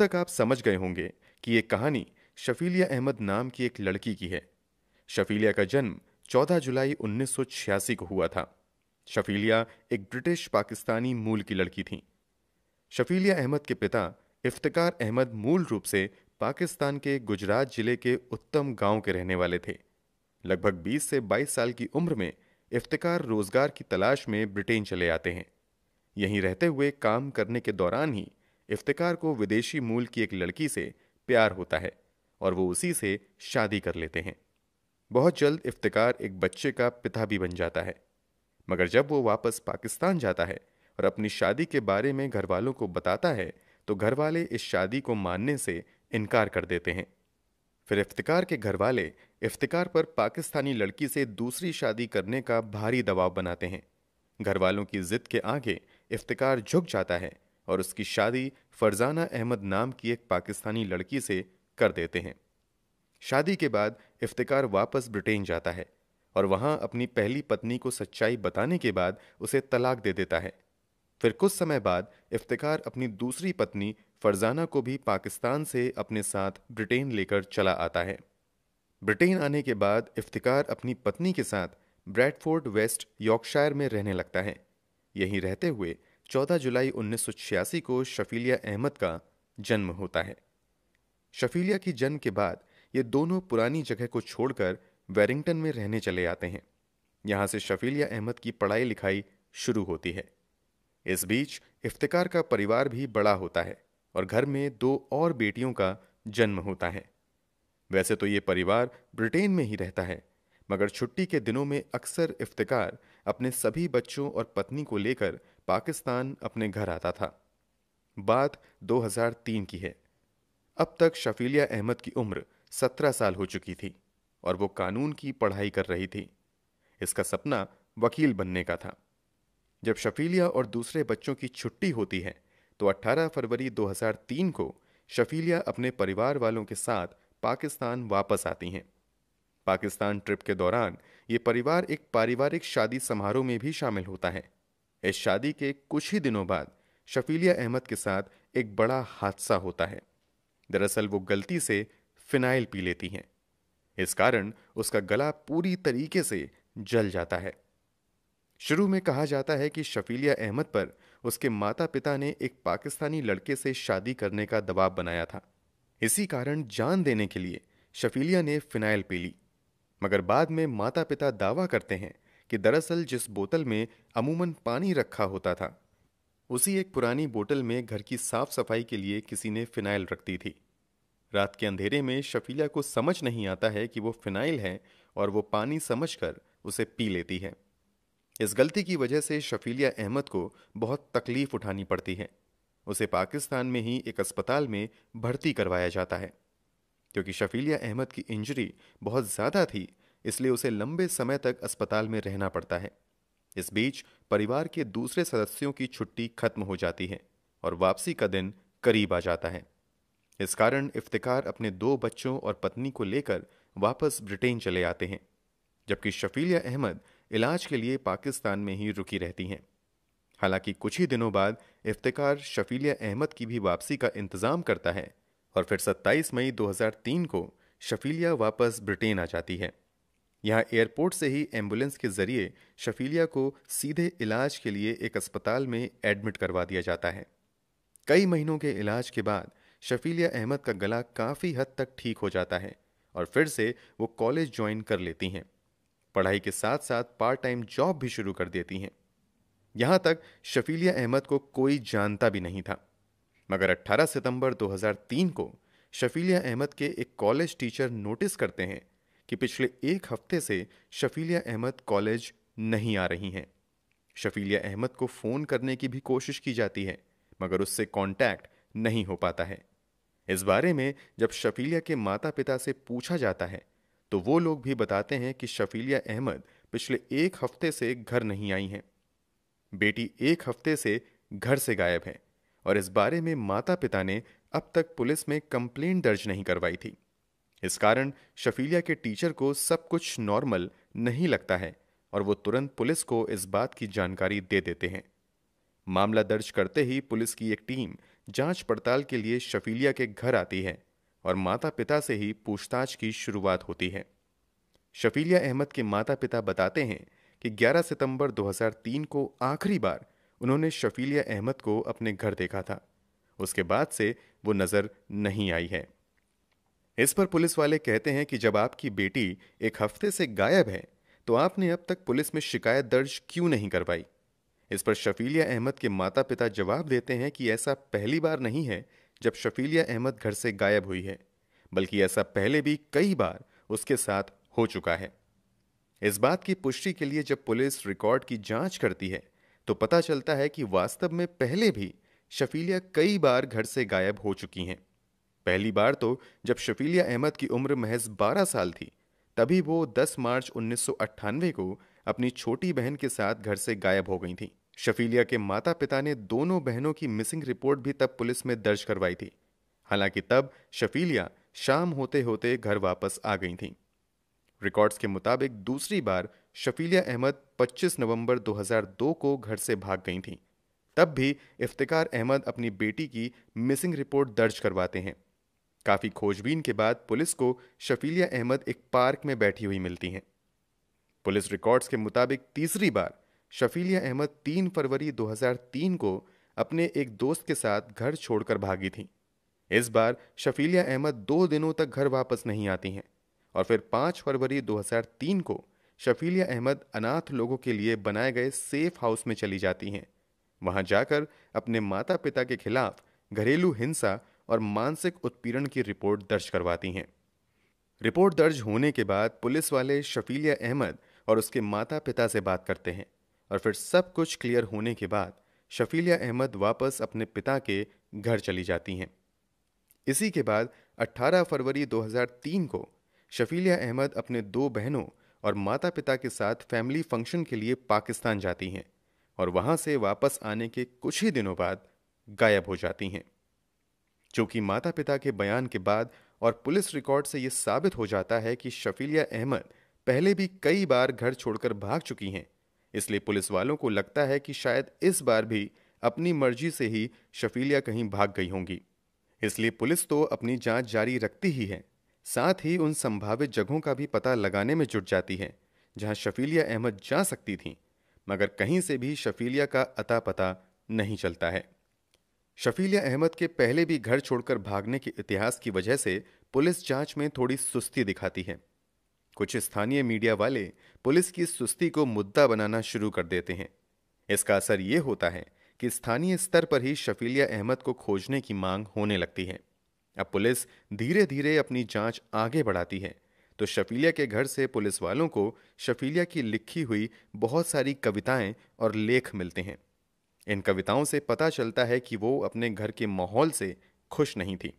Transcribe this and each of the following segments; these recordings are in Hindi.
तक आप समझ गए होंगे कि ये कहानी शफीलिया अहमद नाम की एक लड़की की है। शफीलिया का जन्म 14 जुलाई 1986 को हुआ था। शफीलिया एक ब्रिटिश पाकिस्तानी मूल की लड़की थी। शफीलिया अहमद के पिता इफ्तिकार अहमद मूल रूप से पाकिस्तान के गुजरात जिले के उत्तम गांव के रहने वाले थे। लगभग 20 से 22 साल की उम्र में इफ्तिकार रोजगार की तलाश में ब्रिटेन चले आते हैं। यहीं रहते हुए काम करने के दौरान ही इफ्तिकार को विदेशी मूल की एक लड़की से प्यार होता है और वो उसी से शादी कर लेते हैं। बहुत जल्द इफ्तिकार एक बच्चे का पिता भी बन जाता है। मगर जब वो वापस पाकिस्तान जाता है और अपनी शादी के बारे में घर वालों को बताता है तो घर वाले इस शादी को मानने से इनकार कर देते हैं। फिर इफ्तिकार के घर वाले इफ्तिकार पर पाकिस्तानी लड़की से दूसरी शादी करने का भारी दबाव बनाते हैं। घर वालों की जिद के आगे इफ्तिकार झुक जाता है और उसकी शादी फरजाना अहमद नाम की एक पाकिस्तानी लड़की से कर देते हैं। शादी के बाद इफ्तिकार वापस ब्रिटेन जाता है और वहां अपनी पहली पत्नी को सच्चाई बताने के बाद उसे तलाक दे देता है। फिर कुछ समय बाद इफ्तिकार अपनी दूसरी पत्नी फरजाना को भी पाकिस्तान से अपने साथ ब्रिटेन लेकर चला आता है। ब्रिटेन आने के बाद इफ्तिकार अपनी पत्नी के साथ ब्रैडफोर्ड वेस्ट यॉर्कशायर में रहने लगता है। यहीं रहते हुए 14 जुलाई 1986 को शफीलिया अहमद का जन्म होता है। शफीलिया की जन्म के बाद ये दोनों पुरानी जगह को छोड़कर वेरिंगटन में रहने चले आते हैं। यहां से शफीलिया अहमद की पढ़ाई लिखाई शुरू होती है। इस बीच इफ्तिकार का परिवार भी बड़ा होता है और घर में दो और बेटियों का जन्म होता है। वैसे तो ये परिवार ब्रिटेन में ही रहता है, मगर छुट्टी के दिनों में अक्सर इफ्तिकार अपने सभी बच्चों और पत्नी को लेकर पाकिस्तान अपने घर आता था। बात 2003 की है। अब तक शफीलिया अहमद की उम्र 17 साल हो चुकी थी और वो कानून की पढ़ाई कर रही थी। इसका सपना वकील बनने का था। जब शफीलिया और दूसरे बच्चों की छुट्टी होती है तो 18 फरवरी 2003 को शफीलिया अपने परिवार वालों के साथ पाकिस्तान वापस आती हैं। पाकिस्तान ट्रिप के दौरान ये परिवार एक पारिवारिक शादी समारोह में भी शामिल होता है। इस शादी के कुछ ही दिनों बाद शफीलिया अहमद के साथ एक बड़ा हादसा होता है। दरअसल वो गलती से फिनाइल पी लेती हैं। इस कारण उसका गला पूरी तरीके से जल जाता है। शुरू में कहा जाता है कि शफीलिया अहमद पर उसके माता पिता ने एक पाकिस्तानी लड़के से शादी करने का दबाव बनाया था। इसी कारण जान देने के लिए शफीलिया ने फिनाइल पी ली। मगर बाद में माता पिता दावा करते हैं कि दरअसल जिस बोतल में अमूमन पानी रखा होता था, उसी एक पुरानी बोतल में घर की साफ सफाई के लिए किसी ने फिनाइल रख दी थी। रात के अंधेरे में शफीलिया को समझ नहीं आता है कि वो फिनाइल है और वो पानी समझकर उसे पी लेती है। इस गलती की वजह से शफीलिया अहमद को बहुत तकलीफ उठानी पड़ती है। उसे पाकिस्तान में ही एक अस्पताल में भर्ती करवाया जाता है। क्योंकि शफीलिया अहमद की इंजरी बहुत ज़्यादा थी, इसलिए उसे लंबे समय तक अस्पताल में रहना पड़ता है। इस बीच परिवार के दूसरे सदस्यों की छुट्टी खत्म हो जाती है और वापसी का दिन करीब आ जाता है। इस कारण इफ्तिकार अपने दो बच्चों और पत्नी को लेकर वापस ब्रिटेन चले आते हैं, जबकि शफीलिया अहमद इलाज के लिए पाकिस्तान में ही रुकी रहती हैं। हालांकि कुछ ही दिनों बाद इफ्तिकार शफीलिया अहमद की भी वापसी का इंतजाम करता है और फिर 27 मई 2003 को शफीलिया वापस ब्रिटेन आ जाती है। यहाँ एयरपोर्ट से ही एम्बुलेंस के जरिए शफीलिया को सीधे इलाज के लिए एक अस्पताल में एडमिट करवा दिया जाता है। कई महीनों के इलाज के बाद शफीलिया अहमद का गला काफ़ी हद तक ठीक हो जाता है और फिर से वो कॉलेज ज्वाइन कर लेती हैं। पढ़ाई के साथ साथ पार्ट टाइम जॉब भी शुरू कर देती हैं। यहां तक शफीलिया अहमद को कोई जानता भी नहीं था। मगर 18 सितंबर 2003 को शफीलिया अहमद के एक कॉलेज टीचर नोटिस करते हैं कि पिछले एक हफ्ते से शफीलिया अहमद कॉलेज नहीं आ रही हैं। शफीलिया अहमद को फ़ोन करने की भी कोशिश की जाती है, मगर उससे कांटेक्ट नहीं हो पाता है। इस बारे में जब शफीलिया के माता पिता से पूछा जाता है तो वो लोग भी बताते हैं कि शफीलिया अहमद पिछले एक हफ्ते से घर नहीं आई हैं। बेटी एक हफ्ते से घर से गायब है और इस बारे में माता पिता ने अब तक पुलिस में कंप्लेंट दर्ज नहीं करवाई थी। इस कारण शफीलिया के टीचर को सब कुछ नॉर्मल नहीं लगता है और वो तुरंत पुलिस को इस बात की जानकारी दे देते हैं। मामला दर्ज करते ही पुलिस की एक टीम जांच पड़ताल के लिए शफीलिया के घर आती है और माता पिता से ही पूछताछ की शुरुआत होती है। शफीलिया अहमद के माता पिता बताते हैं कि 11 सितंबर 2003 को आखिरी बार उन्होंने शफीलिया अहमद को अपने घर देखा था। उसके बाद से वो नजर नहीं आई है। इस पर पुलिस वाले कहते हैं कि जब आपकी बेटी एक हफ्ते से गायब है तो आपने अब तक पुलिस में शिकायत दर्ज क्यों नहीं करवाई। इस पर शफीलिया अहमद के माता पिता जवाब देते हैं कि ऐसा पहली बार नहीं है जब शफीलिया अहमद घर से गायब हुई है, बल्कि ऐसा पहले भी कई बार उसके साथ हो चुका है। इस बात की पुष्टि के लिए जब पुलिस रिकॉर्ड की जांच करती है तो पता चलता है कि वास्तव में पहले भी शफीलिया कई बार घर से गायब हो चुकी हैं। पहली बार तो जब शफीलिया अहमद की उम्र महज 12 साल थी, तभी वो 10 मार्च 1998 को अपनी छोटी बहन के साथ घर से गायब हो गई थी। शफीलिया के माता पिता ने दोनों बहनों की मिसिंग रिपोर्ट भी तब पुलिस में दर्ज करवाई थी। हालांकि तब शफीलिया शाम होते होते घर वापस आ गई थी। रिकॉर्ड्स के मुताबिक दूसरी बार शफीलिया अहमद 25 नवंबर 2002 को घर से भाग गई थी। तब भी इफ्तिकार अहमद अपनी बेटी की मिसिंग रिपोर्ट दर्ज करवाते हैं। काफी खोजबीन के बाद पुलिस को शफीलिया अहमद एक पार्क में बैठी हुई मिलती हैं। पुलिस रिकॉर्ड्स के मुताबिक तीसरी बार शफीलिया अहमद 3 फरवरी 2003 को अपने एक दोस्त के साथ घर छोड़कर भागी थी। इस बार शफीलिया अहमद 2 दिनों तक घर वापस नहीं आती हैं और फिर 5 फरवरी 2003 को शफीलिया अहमद अनाथ लोगों के लिए बनाए गए सेफ हाउस में चली जाती हैं। वहां जाकर अपने माता पिता के खिलाफ घरेलू हिंसा और मानसिक उत्पीड़न की रिपोर्ट दर्ज करवाती हैं। रिपोर्ट दर्ज होने के बाद पुलिस वाले शफीलिया अहमद और उसके माता पिता से बात करते हैं और फिर सब कुछ क्लियर होने के बाद शफीलिया अहमद वापस अपने पिता के घर चली जाती हैं। इसी के बाद 18 फरवरी 2003 को शफीलिया अहमद अपने 2 बहनों और माता पिता के साथ फैमिली फंक्शन के लिए पाकिस्तान जाती हैं और वहां से वापस आने के कुछ ही दिनों बाद गायब हो जाती हैं। चूंकि माता पिता के बयान के बाद और पुलिस रिकॉर्ड से यह साबित हो जाता है कि शफीलिया अहमद पहले भी कई बार घर छोड़कर भाग चुकी हैं, इसलिए पुलिस वालों को लगता है कि शायद इस बार भी अपनी मर्जी से ही शफीलिया कहीं भाग गई होंगी। इसलिए पुलिस तो अपनी जांच जारी रखती ही है, साथ ही उन संभावित जगहों का भी पता लगाने में जुट जाती है जहां शफीलिया अहमद जा सकती थीं, मगर कहीं से भी शफीलिया का अता पता नहीं चलता है। शफीलिया अहमद के पहले भी घर छोड़कर भागने के इतिहास की वजह से पुलिस जांच में थोड़ी सुस्ती दिखाती है। कुछ स्थानीय मीडिया वाले पुलिस की सुस्ती को मुद्दा बनाना शुरू कर देते हैं। इसका असर ये होता है कि स्थानीय स्तर पर ही शफीलिया अहमद को खोजने की मांग होने लगती है। अब पुलिस धीरे धीरे अपनी जांच आगे बढ़ाती है तो शफीलिया के घर से पुलिस वालों को शफीलिया की लिखी हुई बहुत सारी कविताएं और लेख मिलते हैं। इन कविताओं से पता चलता है कि वो अपने घर के माहौल से खुश नहीं थी।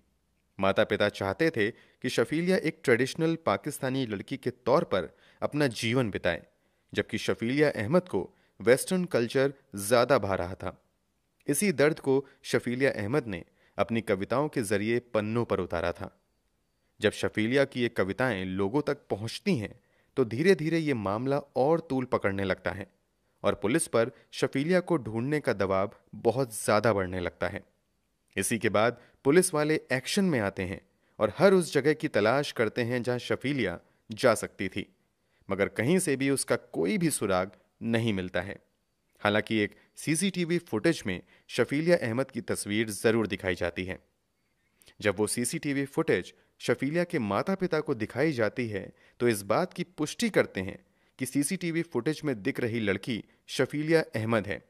माता पिता चाहते थे कि शफीलिया एक ट्रेडिशनल पाकिस्तानी लड़की के तौर पर अपना जीवन बिताए, जबकि शफीलिया अहमद को वेस्टर्न कल्चर ज्यादा भा रहा था। इसी दर्द को शफीलिया अहमद ने अपनी कविताओं के जरिए पन्नों पर उतारा था। जब शफीलिया की ये कविताएं लोगों तक पहुंचती हैं तो धीरे धीरे ये मामला और तूल पकड़ने लगता है और पुलिस पर शफीलिया को ढूंढने का दबाव बहुत ज्यादा बढ़ने लगता है। इसी के बाद पुलिस वाले एक्शन में आते हैं और हर उस जगह की तलाश करते हैं जहां शफीलिया जा सकती थी, मगर कहीं से भी उसका कोई भी सुराग नहीं मिलता है। हालांकि एक सीसीटीवी फुटेज में शफीलिया अहमद की तस्वीर जरूर दिखाई जाती है। जब वो सीसीटीवी फुटेज शफीलिया के माता पिता को दिखाई जाती है तो इस बात की पुष्टि करते हैं कि सीसीटीवी फुटेज में दिख रही लड़की शफीलिया अहमद है।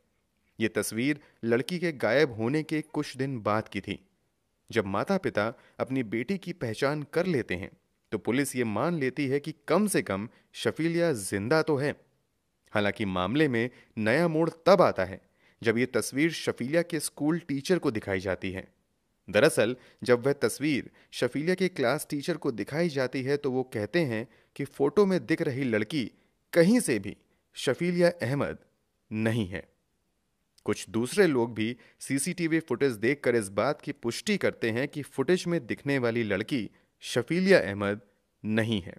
ये तस्वीर लड़की के गायब होने के कुछ दिन बाद की थी। जब माता पिता अपनी बेटी की पहचान कर लेते हैं तो पुलिस ये मान लेती है कि कम से कम शफीलिया जिंदा तो है। हालांकि मामले में नया मोड़ तब आता है जब ये तस्वीर शफीलिया के स्कूल टीचर को दिखाई जाती है। दरअसल जब वह तस्वीर शफीलिया के क्लास टीचर को दिखाई जाती है तो वो कहते हैं कि फोटो में दिख रही लड़की कहीं से भी शफीलिया अहमद नहीं है। कुछ दूसरे लोग भी सीसीटीवी फुटेज देखकर इस बात की पुष्टि करते हैं कि फुटेज में दिखने वाली लड़की शफीलिया अहमद नहीं है।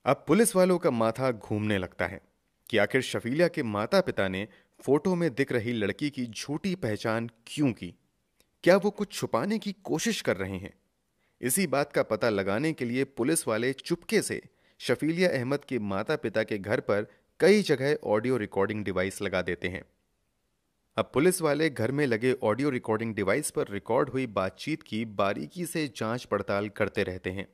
अब पुलिस वालों का माथा घूमने लगता है कि आखिर शफीलिया के माता पिता ने फोटो में दिख रही लड़की की झूठी पहचान क्यों की। क्या वो कुछ छुपाने की कोशिश कर रहे हैं? इसी बात का पता लगाने के लिए पुलिस वाले चुपके से शफीलिया अहमद के माता पिता के घर पर कई जगह ऑडियो रिकॉर्डिंग डिवाइस लगा देते हैं। अब पुलिस वाले घर में लगे ऑडियो रिकॉर्डिंग डिवाइस पर रिकॉर्ड हुई बातचीत की बारीकी से जांच पड़ताल करते रहते हैं।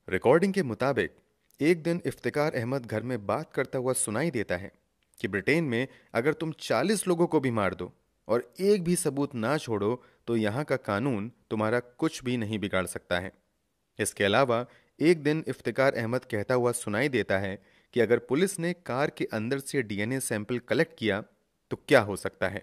रिकॉर्डिंग के मुताबिक एक दिन इफ्तिकार अहमद घर में बात करता हुआ सुनाई देता है कि ब्रिटेन में अगर तुम 40 लोगों को भी मार दो और एक भी सबूत ना छोड़ो तो यहां का कानून तुम्हारा कुछ भी नहीं बिगाड़ सकता है। इसके अलावा एक दिन इफ्तिकार अहमद कहता हुआ सुनाई देता है कि अगर पुलिस ने कार के अंदर से डीएनए सैंपल कलेक्ट किया तो क्या हो सकता है।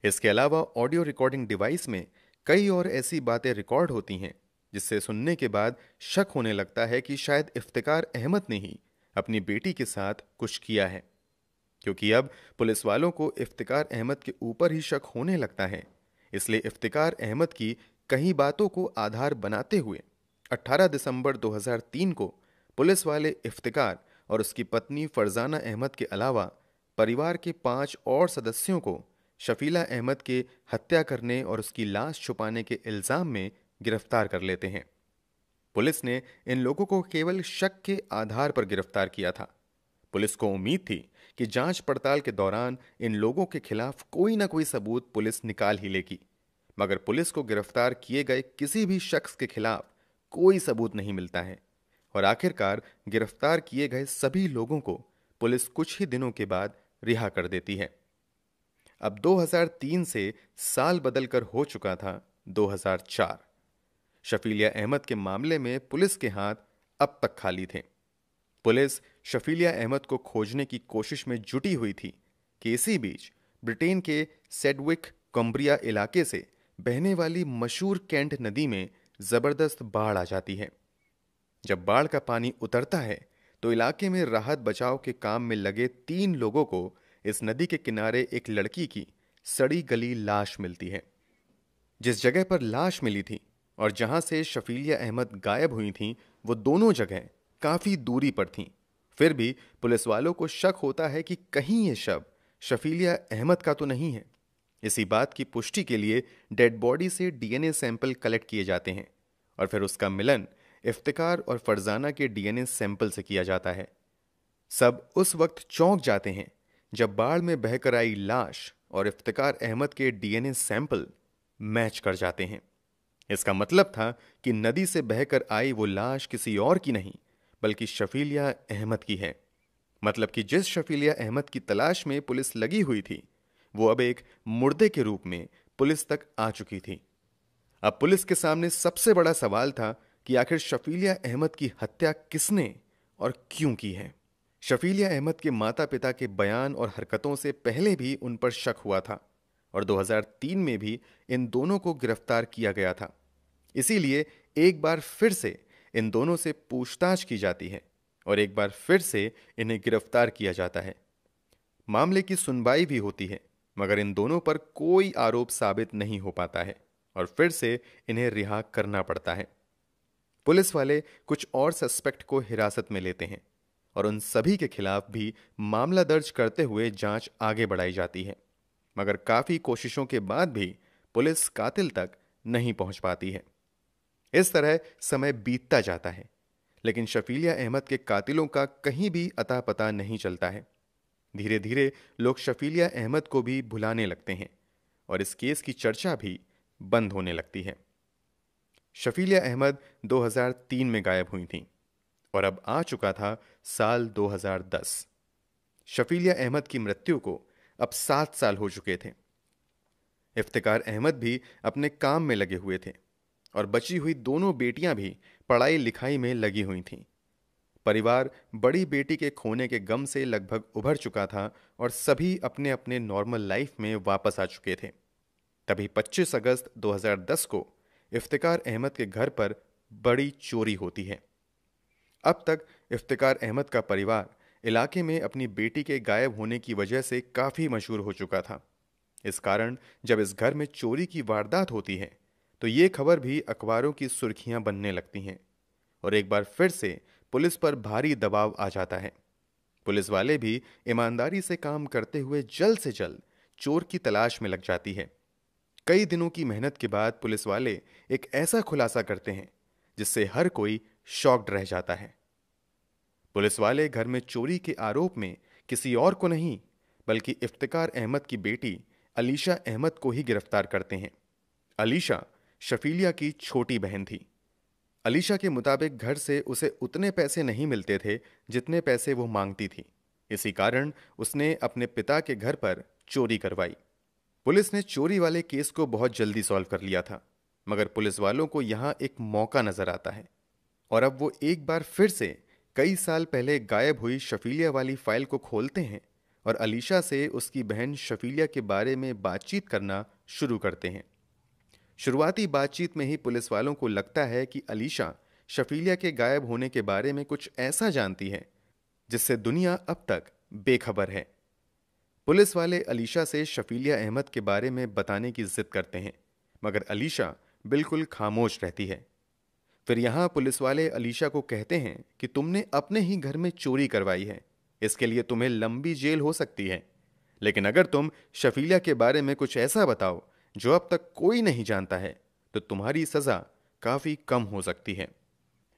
इसके अलावा ऑडियो रिकॉर्डिंग डिवाइस में कई और ऐसी बातें रिकॉर्ड होती हैं जिससे सुनने के बाद शक होने लगता है कि शायद इफ्तिकार अहमद ने ही अपनी बेटी के साथ कुछ किया है। क्योंकि अब पुलिस वालों को इफ्तिकार अहमद के ऊपर ही शक होने लगता है, इसलिए इफ्तिकार अहमद की कई बातों को आधार बनाते हुए 18 दिसंबर 2003 को पुलिस वाले इफ्तिकार और उसकी पत्नी फरजाना अहमद के अलावा परिवार के 5 और सदस्यों को शफीला अहमद के हत्या करने और उसकी लाश छुपाने के इल्जाम में गिरफ्तार कर लेते हैं। पुलिस ने इन लोगों को केवल शक के आधार पर गिरफ्तार किया था। पुलिस को उम्मीद थी कि जांच पड़ताल के दौरान इन लोगों के खिलाफ कोई ना कोई सबूत पुलिस निकाल ही लेगी, मगर पुलिस को गिरफ्तार किए गए किसी भी शख्स के खिलाफ कोई सबूत नहीं मिलता है और आखिरकार गिरफ्तार किए गए सभी लोगों को पुलिस कुछ ही दिनों के बाद रिहा कर देती है। अब 2003 से साल बदलकर हो चुका था 2004। शफीलिया अहमद के मामले में पुलिस के हाथ अब तक खाली थे। पुलिस शफीलिया अहमद को खोजने की कोशिश में जुटी हुई थी कि इसी बीच ब्रिटेन के सेडविक कम्ब्रिया इलाके से बहने वाली मशहूर कैंट नदी में जबरदस्त बाढ़ आ जाती है। जब बाढ़ का पानी उतरता है तो इलाके में राहत बचाव के काम में लगे 3 लोगों को इस नदी के किनारे एक लड़की की सड़ी गली लाश मिलती है। जिस जगह पर लाश मिली थी और जहां से शफीलिया अहमद गायब हुई थीं, वो दोनों जगह काफी दूरी पर थीं। फिर भी पुलिस वालों को शक होता है कि कहीं ये शव शफीलिया अहमद का तो नहीं है। इसी बात की पुष्टि के लिए डेड बॉडी से डीएनए सैंपल कलेक्ट किए जाते हैं और फिर उसका मिलन इफ्तिकार और फरजाना के डीएनए सैंपल से किया जाता है। सब उस वक्त चौंक जाते हैं जब बाढ़ में बहकर आई लाश और इफ्तिकार अहमद के डीएनए सैंपल मैच कर जाते हैं। इसका मतलब था कि नदी से बहकर आई वो लाश किसी और की नहीं बल्कि शफीलिया अहमद की है। मतलब कि जिस शफीलिया अहमद की तलाश में पुलिस लगी हुई थी वो अब एक मुर्दे के रूप में पुलिस तक आ चुकी थी। अब पुलिस के सामने सबसे बड़ा सवाल था कि आखिर शफीलिया अहमद की हत्या किसने और क्यों की है। शफीलिया अहमद के माता पिता के बयान और हरकतों से पहले भी उन पर शक हुआ था और 2003 में भी इन दोनों को गिरफ्तार किया गया था। इसीलिए एक बार फिर से इन दोनों से पूछताछ की जाती है और एक बार फिर से इन्हें गिरफ्तार किया जाता है। मामले की सुनवाई भी होती है मगर इन दोनों पर कोई आरोप साबित नहीं हो पाता है और फिर से इन्हें रिहा करना पड़ता है। पुलिस वाले कुछ और सस्पेक्ट को हिरासत में लेते हैं और उन सभी के खिलाफ भी मामला दर्ज करते हुए जांच आगे बढ़ाई जाती है, मगर काफी कोशिशों के बाद भी पुलिस कातिल तक नहीं पहुंच पाती है। इस तरह समय बीतता जाता है लेकिन शफीलिया अहमद के कातिलों का कहीं भी अता पता नहीं चलता है। धीरे धीरे लोग शफीलिया अहमद को भी भुलाने लगते हैं और इस केस की चर्चा भी बंद होने लगती है। शफीलिया अहमद 2003 में गायब हुई थीं और अब आ चुका था साल 2010। शफीलिया अहमद की मृत्यु को अब 7 साल हो चुके थे। इफ्तिकार अहमद भी अपने काम में लगे हुए थे और बची हुई दोनों बेटियां भी पढ़ाई लिखाई में लगी हुई थीं। परिवार बड़ी बेटी के खोने के गम से लगभग उभर चुका था और सभी अपने अपने नॉर्मल लाइफ में वापस आ चुके थे। तभी 25 अगस्त 2010 को इफ्तिकार अहमद के घर पर बड़ी चोरी होती है। अब तक इफ्तिकार अहमद का परिवार इलाके में अपनी बेटी के गायब होने की वजह से काफी मशहूर हो चुका था। इस कारण जब इस घर में चोरी की वारदात होती है तो ये खबर भी अखबारों की सुर्खियां बनने लगती हैं और एक बार फिर से पुलिस पर भारी दबाव आ जाता है। पुलिस वाले भी ईमानदारी से काम करते हुए जल्द से जल्द चोर की तलाश में लग जाती है। कई दिनों की मेहनत के बाद पुलिस वाले एक ऐसा खुलासा करते हैं जिससे हर कोई शॉक्ड रह जाता है। पुलिस वाले घर में चोरी के आरोप में किसी और को नहीं बल्कि इफ्तिकार अहमद की बेटी अलीशा अहमद को ही गिरफ्तार करते हैं। अलीशा शफीलिया की छोटी बहन थी। अलीशा के मुताबिक घर से उसे उतने पैसे नहीं मिलते थे जितने पैसे वो मांगती थी। इसी कारण उसने अपने पिता के घर पर चोरी करवाई। पुलिस ने चोरी वाले केस को बहुत जल्दी सॉल्व कर लिया था, मगर पुलिस वालों को यहां एक मौका नजर आता है और अब वो एक बार फिर से कई साल पहले गायब हुई शफीलिया वाली फाइल को खोलते हैं और अलीशा से उसकी बहन शफीलिया के बारे में बातचीत करना शुरू करते हैं। शुरुआती बातचीत में ही पुलिस वालों को लगता है कि अलीशा शफीलिया के गायब होने के बारे में कुछ ऐसा जानती है जिससे दुनिया अब तक बेखबर है। पुलिस वाले अलीशा से शफीलिया अहमद के बारे में बताने की जिद करते हैं, मगर अलीशा बिल्कुल खामोश रहती है। फिर यहां पुलिस वाले अलीशा को कहते हैं कि तुमने अपने ही घर में चोरी करवाई है, इसके लिए तुम्हें लंबी जेल हो सकती है, लेकिन अगर तुम शफीलिया के बारे में कुछ ऐसा बताओ जो अब तक कोई नहीं जानता है तो तुम्हारी सजा काफी कम हो सकती है।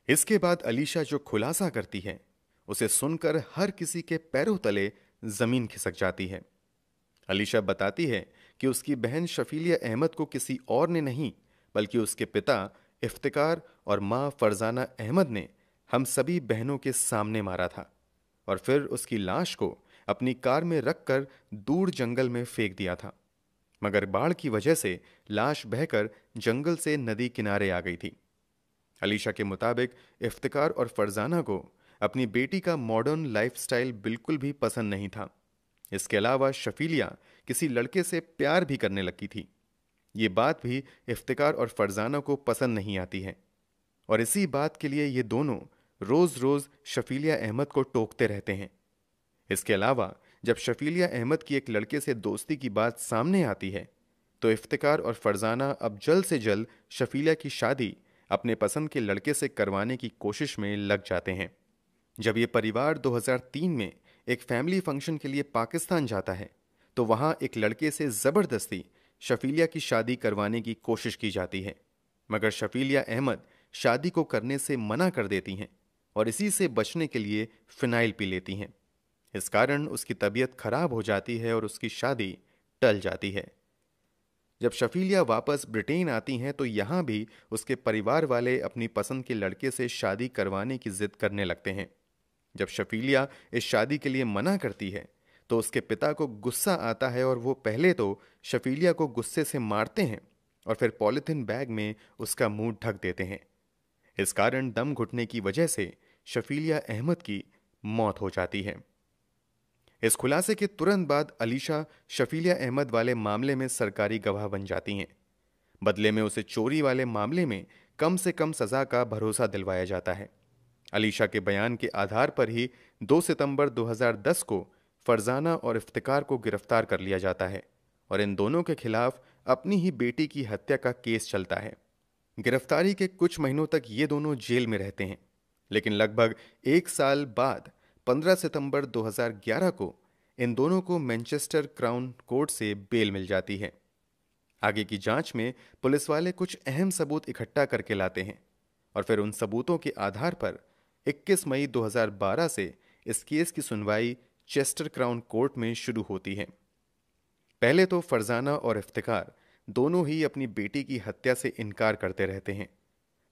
इसके बाद अलीशा जो खुलासा करती है उसे सुनकर हर किसी के पैरों तले जमीन खिसक जाती है। अलीशा बताती है कि उसकी बहन शफीलिया अहमद को किसी और ने नहीं बल्कि उसके पिता इफ्तिकार और मां फरजाना अहमद ने हम सभी बहनों के सामने मारा था और फिर उसकी लाश को अपनी कार में रखकर दूर जंगल में फेंक दिया था, मगर बाढ़ की वजह से लाश बहकर जंगल से नदी किनारे आ गई थी। अलीशा के मुताबिक इफ्तिकार और फरजाना को अपनी बेटी का मॉडर्न लाइफस्टाइल बिल्कुल भी पसंद नहीं था। इसके अलावा शफीलिया किसी लड़के से प्यार भी करने लगी थी। ये बात भी इफ्तिकार और फरजाना को पसंद नहीं आती है और इसी बात के लिए ये दोनों रोज रोज शफीलिया अहमद को टोकते रहते हैं। इसके अलावा जब शफीलिया अहमद की एक लड़के से दोस्ती की बात सामने आती है तो इफ्तिकार और फरजाना अब जल्द से जल्द शफीलिया की शादी अपने पसंद के लड़के से करवाने की कोशिश में लग जाते हैं। जब ये परिवार 2003 में एक फैमिली फंक्शन के लिए पाकिस्तान जाता है तो वहां एक लड़के से जबरदस्ती शफीलिया की शादी करवाने की कोशिश की जाती है, मगर शफीलिया अहमद शादी को करने से मना कर देती हैं और इसी से बचने के लिए फिनाइल पी लेती हैं। इस कारण उसकी तबीयत खराब हो जाती है और उसकी शादी टल जाती है। जब शफीलिया वापस ब्रिटेन आती हैं तो यहाँ भी उसके परिवार वाले अपनी पसंद के लड़के से शादी करवाने की जिद करने लगते हैं। जब शफीलिया इस शादी के लिए मना करती है तो उसके पिता को गुस्सा आता है और वो पहले तो शफीलिया को गुस्से से मारते हैं और फिर पॉलिथीन बैग में उसका मुंह ढक देते हैं। इस कारण दम घुटने की वजह से शफीलिया अहमद की मौत हो जाती है। इस खुलासे के तुरंत बाद अलीशा शफीलिया अहमद वाले मामले में सरकारी गवाह बन जाती हैं। बदले में उसे चोरी वाले मामले में कम से कम सजा का भरोसा दिलवाया जाता है। अलीशा के बयान के आधार पर ही 2 सितंबर 2010 को फरजाना और इफ्तिकार को गिरफ्तार कर लिया जाता है और इन दोनों के खिलाफ अपनी ही बेटी की हत्या का केस चलता है। गिरफ्तारी के कुछ महीनों तक ये दोनों जेल में रहते हैं, लेकिन लगभग 1 साल बाद 15 सितंबर 2011 को इन दोनों को मैनचेस्टर क्राउन कोर्ट से बेल मिल जाती है। आगे की जांच में पुलिस वाले कुछ अहम सबूत इकट्ठा करके लाते हैं और फिर उन सबूतों के आधार पर 21 मई 2012 से इस केस की सुनवाई चेस्टर क्राउन कोर्ट में शुरू होती है। पहले तो फरजाना और इफ्तिकार दोनों ही अपनी बेटी की हत्या से इनकार करते रहते हैं,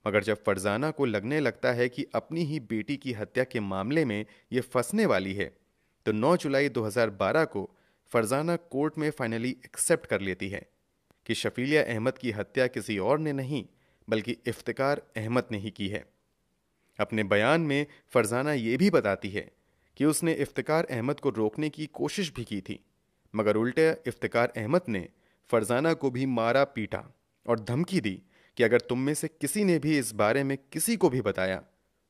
मगर जब फरजाना को लगने लगता है कि अपनी ही बेटी की हत्या के मामले में ये फंसने वाली है तो 9 जुलाई 2012 को फरजाना कोर्ट में फाइनली एक्सेप्ट कर लेती है कि शफीलिया अहमद की हत्या किसी और ने नहीं बल्कि इफ्तिकार अहमद ने ही की है। अपने बयान में फरजाना ये भी बताती है कि उसने इफ्तिकार अहमद को रोकने की कोशिश भी की थी, मगर उल्टे इफ्तिकार अहमद ने फरजाना को भी मारा पीटा और धमकी दी कि अगर तुम में से किसी ने भी इस बारे में किसी को भी बताया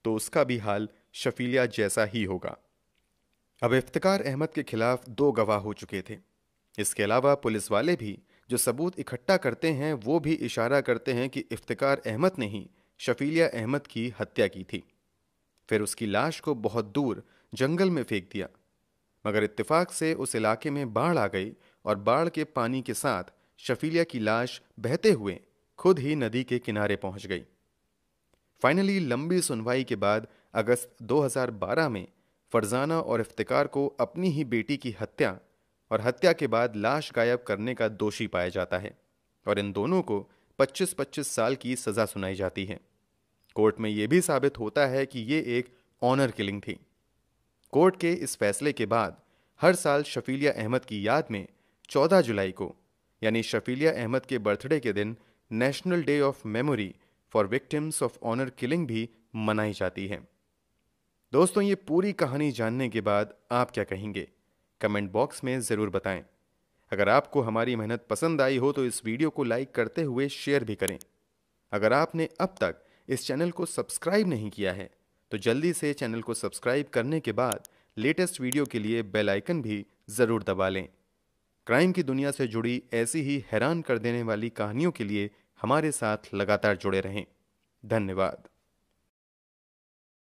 तो उसका भी हाल शफीलिया जैसा ही होगा। अब इफ्तिकार अहमद के खिलाफ 2 गवाह हो चुके थे। इसके अलावा पुलिस वाले भी जो सबूत इकट्ठा करते हैं वो भी इशारा करते हैं कि इफ्तिकार अहमद ने ही शफीलिया अहमद की हत्या की थी। फिर उसकी लाश को बहुत दूर जंगल में फेंक दिया, मगर इत्तेफाक से उस इलाके में बाढ़ आ गई और बाढ़ के पानी के साथ शफीलिया की लाश बहते हुए खुद ही नदी के किनारे पहुंच गई। फाइनली लंबी सुनवाई के बाद अगस्त 2012 में फरजाना और इफ्तिकार को अपनी ही बेटी की हत्या और हत्या के बाद लाश गायब करने का दोषी पाया जाता है और इन दोनों को 25-25 साल की सजा सुनाई जाती है। कोर्ट में यह भी साबित होता है कि ये एक ऑनर किलिंग थी। कोर्ट के इस फैसले के बाद हर साल शफीलिया अहमद की याद में 14 जुलाई को यानी शफीलिया अहमद के बर्थडे के दिन national day of memory for victims of honour killing भी मनाई जाती है। दोस्तों, ये पूरी कहानी जानने के बाद आप क्या कहेंगे? कमेंट बॉक्स में ज़रूर बताएं। अगर आपको हमारी मेहनत पसंद आई हो तो इस वीडियो को लाइक करते हुए शेयर भी करें। अगर आपने अब तक इस चैनल को सब्सक्राइब नहीं किया है तो जल्दी से चैनल को सब्सक्राइब करने के बाद लेटेस्ट वीडियो के लिए बेल आइकन भी ज़रूर दबा लें। क्राइम की दुनिया से जुड़ी ऐसी ही हैरान कर देने वाली कहानियों के लिए हमारे साथ लगातार जुड़े रहें। धन्यवाद।